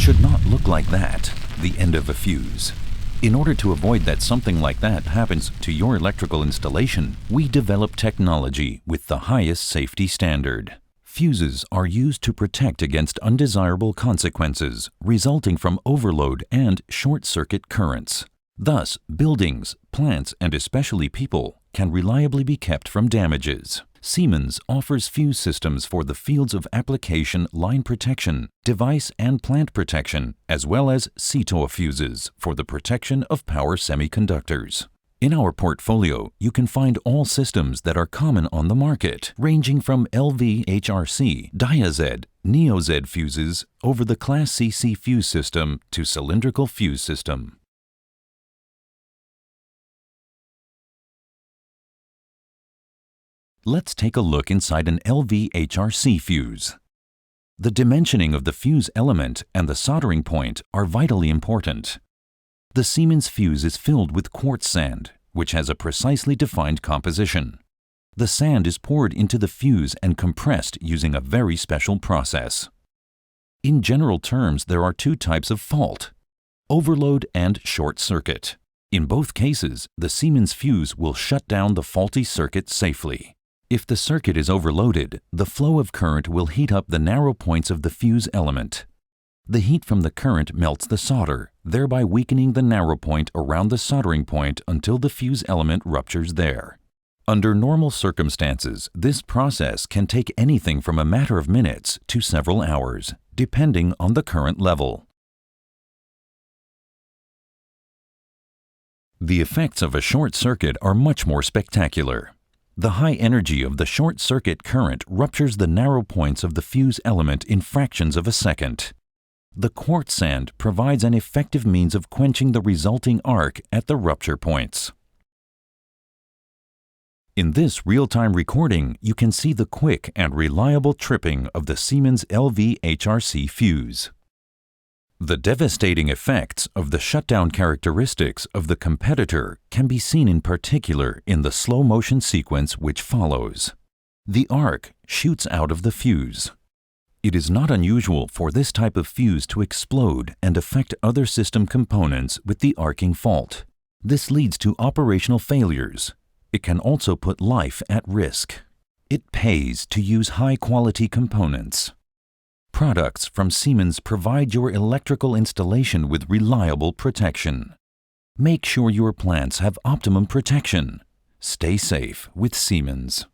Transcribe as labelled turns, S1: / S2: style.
S1: should not look like that, the end of a fuse. In order to avoid that something like that happens to your electrical installation, we develop technology with the highest safety standard. Fuses are used to protect against undesirable consequences resulting from overload and short-circuit currents. Thus, buildings, plants, and especially people can reliably be kept from damages. Siemens offers fuse systems for the fields of application line protection, device and plant protection, as well as CTOA fuses for the protection of power semiconductors. In our portfolio, you can find all systems that are common on the market, ranging from LV-HRC, Dia-Z, Neo-Z fuses over the Class CC fuse system to cylindrical fuse system. Let's take a look inside an LV-HRC fuse. The dimensioning of the fuse element and the soldering point are vitally important. The Siemens fuse is filled with quartz sand, which has a precisely defined composition. The sand is poured into the fuse and compressed using a very special process. In general terms, there are two types of fault: overload and short circuit. In both cases, the Siemens fuse will shut down the faulty circuit safely. If the circuit is overloaded, the flow of current will heat up the narrow points of the fuse element. The heat from the current melts the solder, thereby weakening the narrow point around the soldering point until the fuse element ruptures there. Under normal circumstances, this process can take anything from a matter of minutes to several hours, depending on the current level. The effects of a short circuit are much more spectacular. The high energy of the short circuit current ruptures the narrow points of the fuse element in fractions of a second. The quartz sand provides an effective means of quenching the resulting arc at the rupture points. In this real-time recording, you can see the quick and reliable tripping of the Siemens LV-HRC fuse. The devastating effects of the shutdown characteristics of the competitor can be seen in particular in the slow-motion sequence which follows. The arc shoots out of the fuse. It is not unusual for this type of fuse to explode and affect other system components with the arcing fault. This leads to operational failures. It can also put life at risk. It pays to use high-quality components. Products from Siemens provide your electrical installation with reliable protection. Make sure your plants have optimum protection. Stay safe with Siemens.